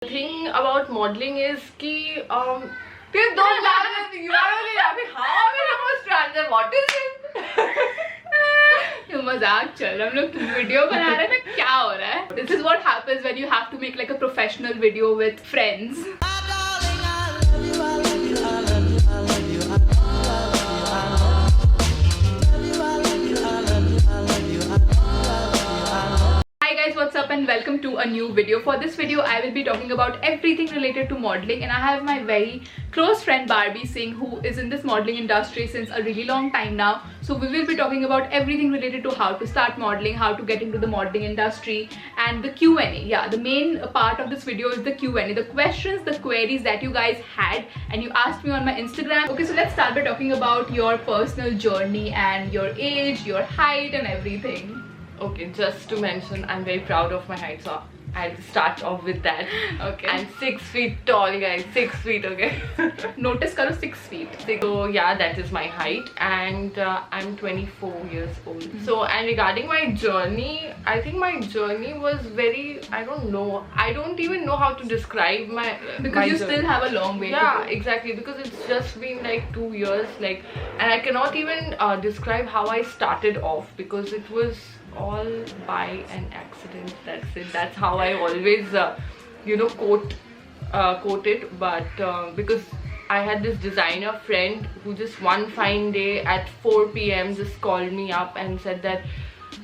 The thing about modeling is कि please don't laugh at me. You are only laughing. How are we supposed to answer? What is it? ये मजाक चल रहा है, हम लोग वीडियो बना रहे हैं ना, क्या हो रहा है? This is what happens when you have to make like a professional video with friends. Hi guys, what's up and welcome to a new video. For this video I will be talking about everything related to modeling, and I have my very close friend Barbie Singh, who is in this modeling industry since a really long time now. So we will be talking about everything related to how to start modeling, how to get into the modeling industry, and the Q&A. Yeah, the main part of this video is the Q&A, the questions, the queries that you guys had and you asked me on my Instagram. Okay, so let's start by talking about your personal journey and your age, your height and everything. Okay, just to mention, I'm very proud of my height, so I'll start off with that. Okay. I'm 6 feet tall, guys. 6 feet, okay? Notice karo 6 feet. So yeah, that is my height, and I'm 24 years old. So, and regarding my journey, I think my journey was very, I don't know. I don't even know how to describe my Because you still have a long way to go. Exactly. Because it's just been like 2 years, like, and I cannot even describe how I started off, because it was all by an accident. That's it. That's how I always quote it. But because I had this designer friend who just one fine day at 4 PM just called me up and said that,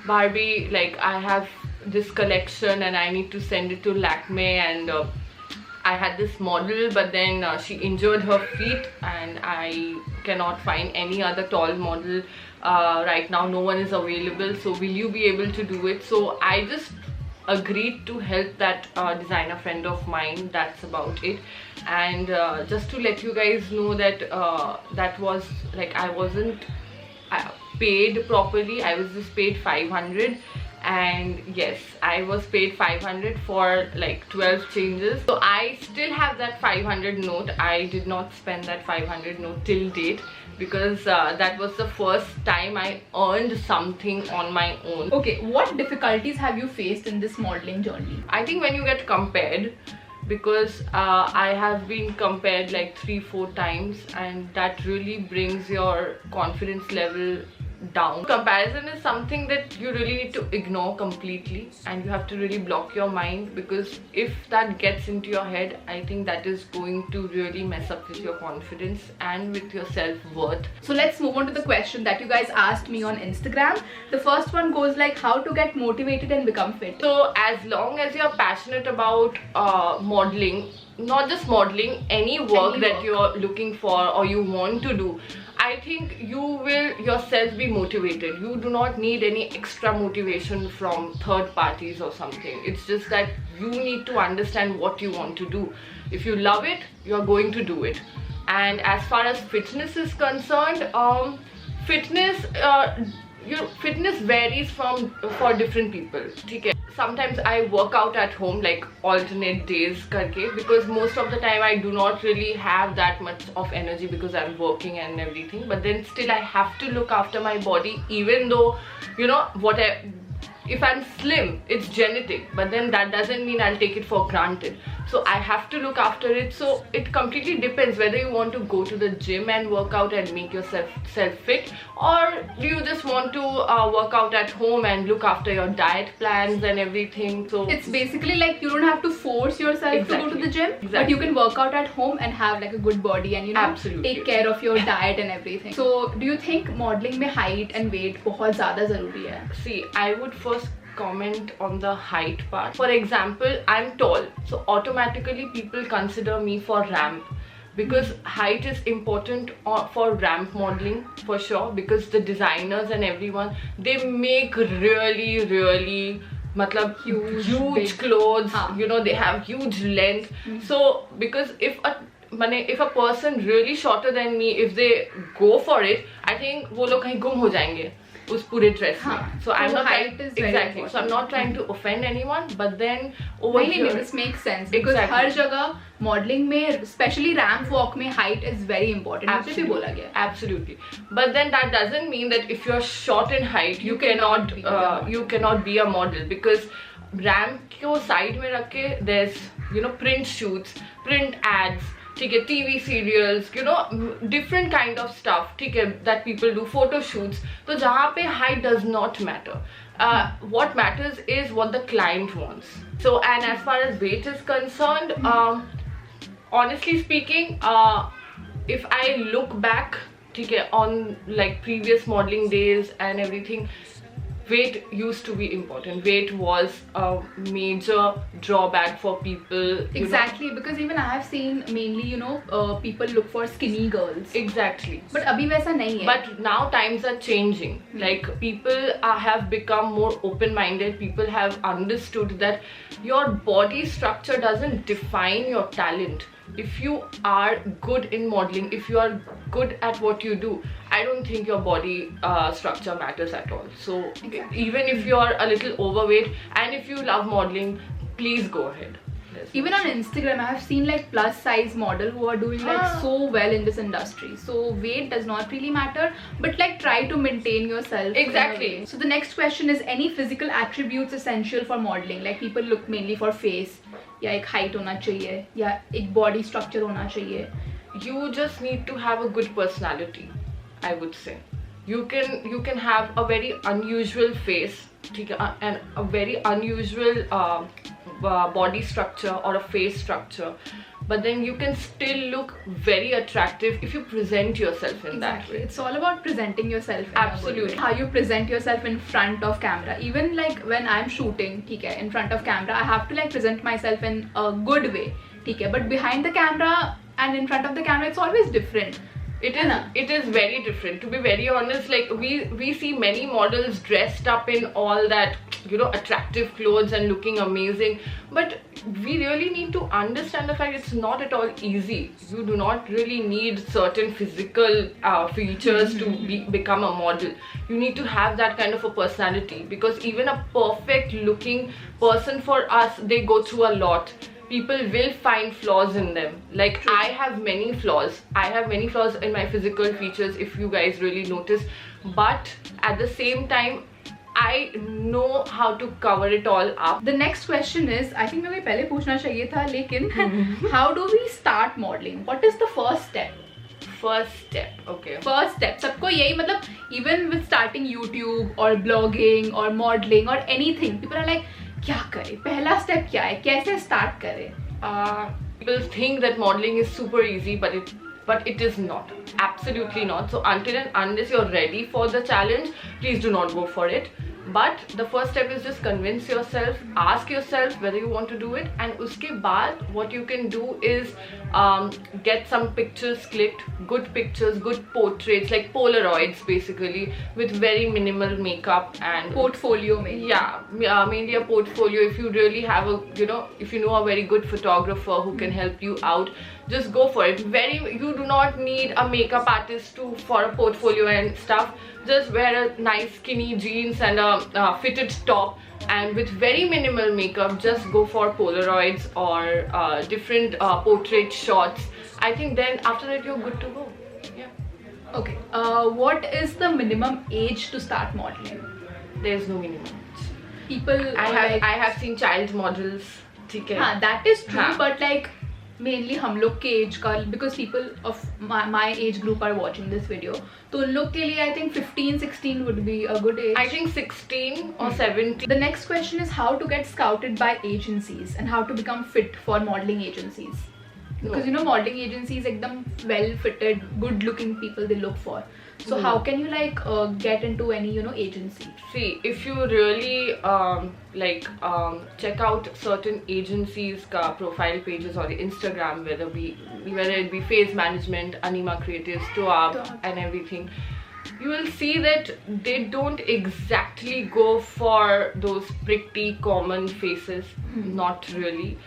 Barbie, like, I have this collection and I need to send it to Lakme, and I had this model, but then she injured her feet and I cannot find any other tall model right now. No one is available, so will you be able to do it? So I just agreed to help that designer friend of mine. That's about it. And just to let you guys know that that was like, I wasn't paid properly. I was just paid 500, and yes, I was paid 500 for like 12 changes. So I still have that 500 note. I did not spend that 500 note till date, because that was the first time I earned something on my own. Okay, what difficulties have you faced in this modeling journey? I think when you get compared, because I have been compared like 3-4 times, and that really brings your confidence level down. Comparison is something that you really need to ignore completely, and you have to really block your mind, because if that gets into your head, I think that is going to really mess up with your confidence and with your self-worth. So let's move on to the question that you guys asked me on Instagram. The first one goes like, how to get motivated and become fit. So as long as you're passionate about modeling, not just modeling, any work that you're looking for or you want to do, I think you will yourself be motivated. You do not need any extra motivation from third parties or something. It's just that you need to understand what you want to do. If you love it, you're going to do it. And as far as fitness is concerned, fitness varies for different people. Okay. Sometimes I work out at home, like alternate days karke, because most of the time I do not really have that much of energy because I'm working and everything. But then still I have to look after my body, even though, you know, if I'm slim, it's genetic, but then that doesn't mean I'll take it for granted. So I have to look after it. So it completely depends whether you want to go to the gym and work out and make yourself fit, or do you just want to work out at home and look after your diet plans and everything. So it's basically like you don't have to force yourself to go to the gym, but you can work out at home and have like a good body and, you know, take care of your diet and everything. So do you think modeling mein height and weight बहुत ज़्यादा ज़रूरी है? See, I would first comment on the height part. For example, I'm tall, so automatically people consider me for ramp, because height is important for ramp modeling for sure, because the designers and everyone, they make really matlab huge clothes, you know, they have huge length. So because if a person really shorter than me, if they go for it, I think वो लोग कहीं गुम हो जाएंगे उस पूरे dress में. So I'm not exactly. So I'm not trying to offend anyone, but then over here this makes sense, because हर जगह modeling में, especially ramp walk में, height is very important. Absolutely. भी बोला गया. Absolutely. But then that doesn't mean that if you're short in height, you cannot be a model, because ramp को side में रख के there's print shoots, print ads, TV serials, different kind of stuff that people do, photo shoots. So jahan pe height does not matter. What matters is what the client wants. So, and as far as weight is concerned, honestly speaking, if I look back on like previous modeling days and everything, weight used to be important. Weight was a major drawback for people. Exactly, because even I have seen mainly, people look for skinny girls. Exactly. But abhi वैसा नहीं है. But now times are changing. Like people have become more open-minded. People have understood that your body structure doesn't define your talent. If you are good in modeling, if you are good at what you do, I don't think your body structure matters at all. So exactly. Even if you are a little overweight and if you love modeling, please go ahead. Even on Instagram, I have seen like plus size model who are doing like so well in this industry. So weight does not really matter, but like try to maintain yourself. Exactly. So the next question is, any physical attributes essential for modeling? Like people look mainly for face, या एक height होना चाहिए, या एक body structure होना चाहिए. You just need to have a good personality, I would say. You can have a very unusual face, and a very unusual body structure or a face structure, but then you can still look very attractive if you present yourself in that way. It's all about presenting yourself. Absolutely. How you present yourself in front of camera. Even like when I'm shooting, in front of camera, I have to like present myself in a good way. But behind the camera and in front of the camera, it's always different. It is very different, to be very honest. Like we see many models dressed up in all that attractive clothes and looking amazing, but we really need to understand the fact it's not at all easy. You do not really need certain physical features to become a model. You need to have that kind of a personality, because even a perfect looking person, for us, they go through a lot. People will find flaws in them. Like true. I have many flaws. I have many flaws in my physical features, if you guys really notice. But at the same time, I know how to cover it all up. The next question is, I think मैं पहले पूछना चाहिए था, लेकिन how do we start modeling? What is the first step? First step, okay. First step. सबको यही, मतलब even with starting YouTube or blogging or modeling or anything, people are like, क्या करें, पहला स्टेप क्या है, कैसे स्टार्ट करें? People think that modeling is super easy, but it is not. Absolutely not. So until and unless you're ready for the challenge, please do not go for it. But the first step is just convince yourself, ask yourself whether you want to do it, and uske baad what you can do is get some pictures clicked, good pictures, good portraits, like Polaroids basically, with very minimal makeup and portfolio mainly. Yeah, mainly a portfolio. If you really have a, if you know a very good photographer who can help you out, just go for it. You do not need a makeup artist for a portfolio and stuff. Just wear a nice skinny jeans and a fitted top, and with very minimal makeup, just go for Polaroids or different portrait shots. I think then after that you're good to go. Yeah. Okay. What is the minimum age to start modeling? There's no minimum age. People. I have seen child models. हाँ, that is true, but like mainly हम लोग के age का, because people of my age group are watching this video, तो उन लोग के लिए I think 15-16 would be a good age. I think 16 or 17. The next question is how to get scouted by agencies and how to become fit for modeling agencies. Because modeling agencies एकदम well fitted, good looking people they look for. So how can you like get into any agency? See, if you really check out certain agencies ka profile pages or Instagram, whether it be Phase Management, Anima Creatives, Toab and everything, you will see that they don't exactly go for those pretty common faces. Not really.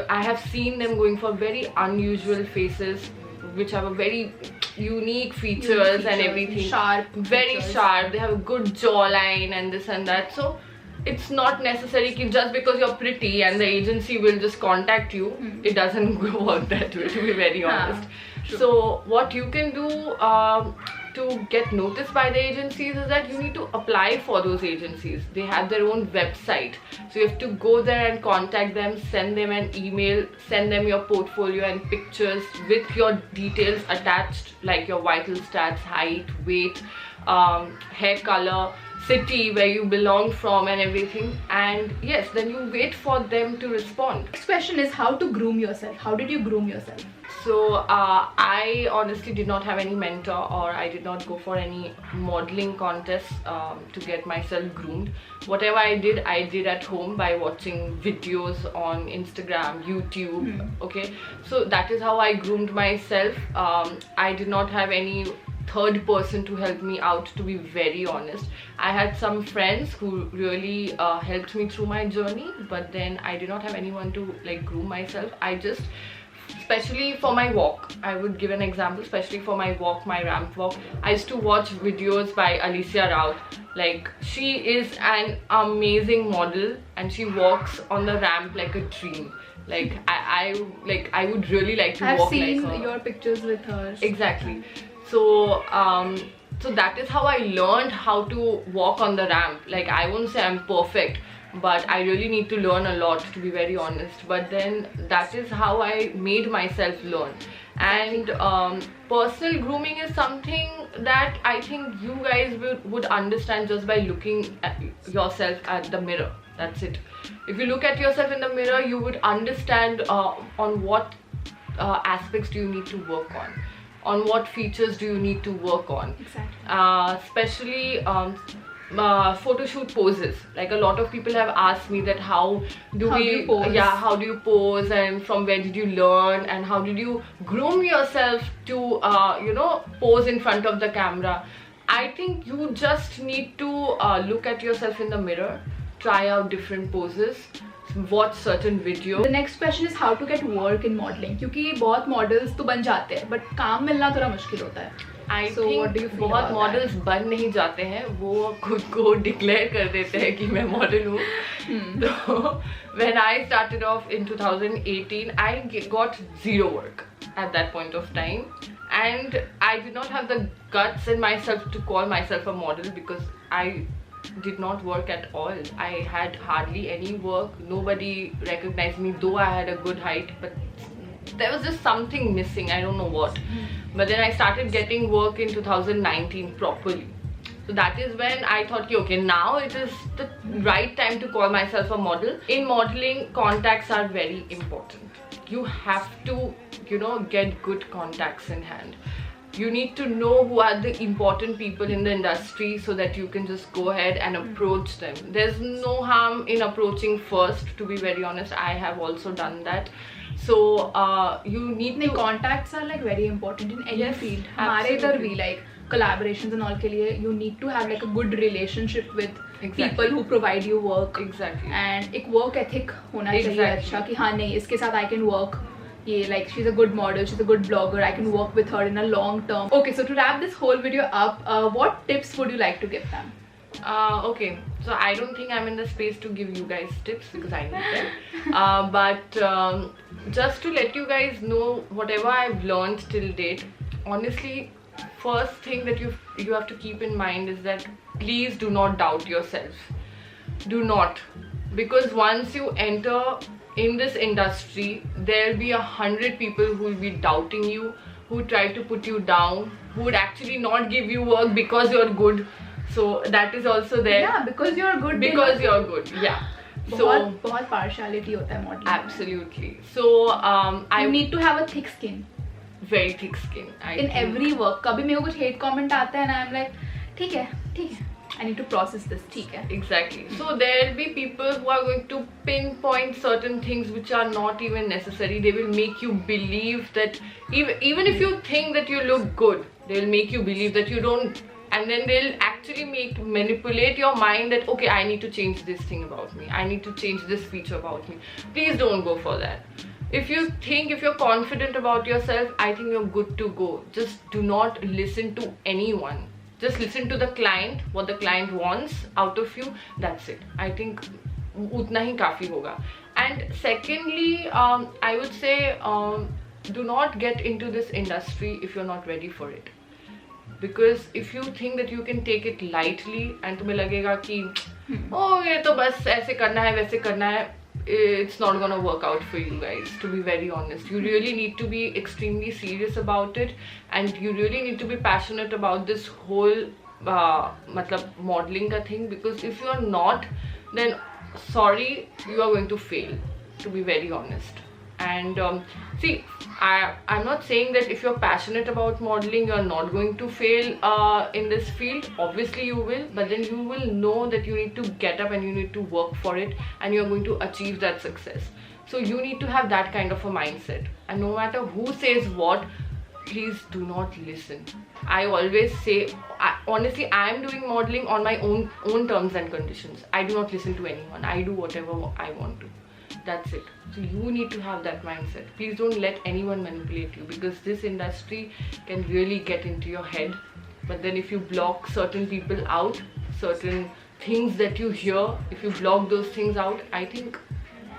I have seen them going for very unusual faces, which have a very unique features and everything. Sharp. Very features. Sharp. They have a good jawline and this and that. So it's not necessary that just because you're pretty and the agency will just contact you. It doesn't work that way, to be very honest. True. So what you can do, to get noticed by the agencies is that you need to apply for those agencies. They have their own website, so you have to go there and contact them, send them an email, send them your portfolio and pictures with your details attached, like your vital stats, height, weight, hair color, city where you belong from and everything. And yes, then you wait for them to respond. Next question is how to groom yourself. How did you groom yourself? So I honestly did not have any mentor, or I did not go for any modeling contests to get myself groomed. Whatever I did at home by watching videos on Instagram, YouTube. Okay, so that is how I groomed myself. I did not have any third person to help me out, to be very honest. I had some friends who really helped me through my journey, but then I did not have anyone to like groom myself. I just, especially for my walk, I would give an example, especially for my walk, my ramp walk, I used to watch videos by Alicia Rao. Like, she is an amazing model and she walks on the ramp like a dream. Like I would really like to walk like her. I've seen your pictures with her. Exactly. So so that is how I learned how to walk on the ramp. Like, I won't say I'm perfect, but I really need to learn a lot, to be very honest. But then that is how I made myself learn. And personal grooming is something that I think you guys would understand just by looking at yourself at the mirror. That's it. If you look at yourself in the mirror, you would understand on what aspects do you need to work on what features do you need to work on. Exactly. Especially photo shoot poses. Like, a lot of people have asked me that how do you pose, and from where did you learn, and how did you groom yourself to pose in front of the camera. I think you just need to look at yourself in the mirror, try out different poses, watch certain videos. The next question is how to get work in modeling. क्योंकि बहुत models तो बन जाते हैं, but काम मिलना थोड़ा मुश्किल होता है. I think बहुत models बन नहीं जाते हैं, वो खुद को declare कर देते हैं कि मैं model हूँ. So when I started off in 2018, I got zero work at that point of time, and I did not have the guts in myself to call myself a model, because I did not work at all. I had hardly any work. Nobody recognized me, though I had a good height, but there was just something missing. I don't know what. But then I started getting work in 2019 properly. So that is when I thought, okay, now it is the right time to call myself a model. In modeling, contacts are very important. You have to, get good contacts in hand. You need to know who are the important people in the industry, so that you can just go ahead and approach them. There's no harm in approaching first, to be very honest. I have also done that. So you need to... Contacts are like very important in any field. हमारे इधर भी like collaborations and all के लिए you need to have like a good relationship with people who provide you work. Exactly. And एक work ethic होना चाहिए अच्छा कि हाँ नहीं इसके साथ I can work. Yeah, like she's a good model, she's a good blogger, I can work with her in a long term. Okay, so to wrap this whole video up, what tips would you like to give them? Okay, so I don't think I'm in the space to give you guys tips, because I need them. But just to let you guys know whatever I've learned till date, honestly, first thing that you have to keep in mind is that please do not doubt yourself. Do not. Because once you enter in this industry, there'll be 100 people who will be doubting you, who try to put you down, who would actually not give you work because you're good. So that is also there. Yeah, because you're good. Because you're good. Yeah. So बहुत partiality होता है modeling. Absolutely. So I need to have a thick skin. Very thick skin. In every work. कभी मेरे को कुछ hate comment आता है and I'm like, ठीक है. I need to process this. ठीक है. Exactly. So there will be people who are going to pinpoint certain things which are not even necessary. They will make you believe that even if you think that you look good, they will make you believe that you don't, and then they'll actually manipulate your mind that okay, I need to change this thing about me. I need to change this feature about me. Please don't go for that. If you're confident about yourself, I think you're good to go. Just do not listen to anyone. Just listen to the client, what the client wants out of you. That's it. I think utna hi kafi hoga. And secondly, I would say do not get into this industry if you're not ready for it. because if you think that you can take it lightly and तुम्हें लगेगा कि oh ये तो बस ऐसे करना है वैसे करना है, it's not gonna work out for you guys, to be very honest. You really need to be extremely serious about it, and you really need to be passionate about this whole matlab modeling ka thing, because if you are not, then sorry, you are going to fail, to be very honest. And see, I'm not saying that if you're passionate about modeling you're not going to fail in this field. Obviously you will, but then you will know that you need to get up and you need to work for it, and you're going to achieve that success. So you need to have that kind of a mindset, and no matter who says what, please do not listen. I always say, honestly, I am doing modeling on my own terms and conditions. I do not listen to anyone. I do whatever I want to. That's it. So you need to have that mindset. Please don't let anyone manipulate you, because this industry can really get into your head. But then if you block certain people out, certain things that you hear, if you block those things out, I think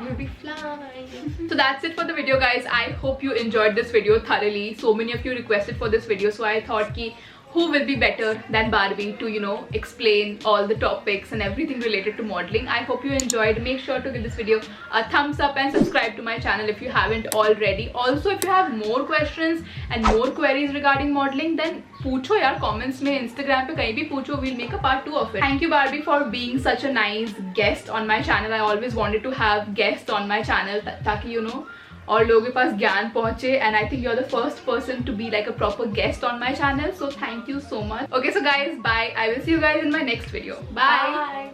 you'll be flying. So that's it for the video, guys. I hope you enjoyed this video thoroughly. So many of you requested for this video, so I thought ki who will be better than Barbie to, you know, explain all the topics and everything related to modeling. I hope you enjoyed. Make sure to give this video a thumbs up and subscribe to my channel if you haven't already. Also, if you have more questions and more queries regarding modeling, then पूछो यार comments में, Instagram पे कहीं भी पूछो. We'll make a part 2 of it. Thank you, Barbie, for being such a nice guest on my channel. I always wanted to have guests on my channel ताकि, you know, और लोगों के पास ज्ञान पहुंचे, and I think you're the first person to be like a proper guest on my channel, so thank you so much. Okay, so guys, bye. I will see you guys in my next video. Bye.